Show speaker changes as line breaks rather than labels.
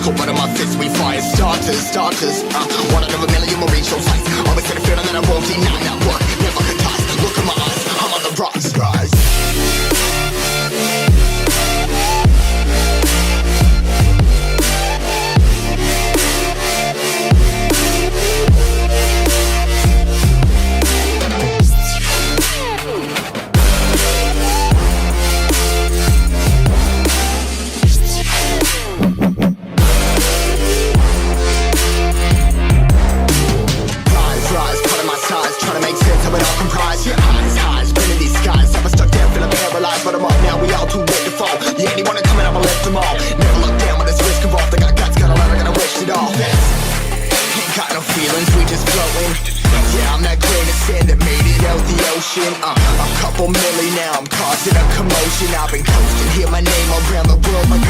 cold blood in my fist, we fire starters. One out of a million will reach those heights. Always had a feeling that I won't deny. Not work, never could toss. Look in my eyes, I'm on the rocks, rise. But I'm up now, we all too late to fall. Yeah, anyone coming up, I left them all. Never look down when there's risk involved. I got guts, got a lot, I gotta wish it all. Ain't got no feelings, we just floating. Yeah, I'm that grain of sand that made it out the ocean. A couple milli now, I'm causing a commotion. I've been coasting, hear my name around the world like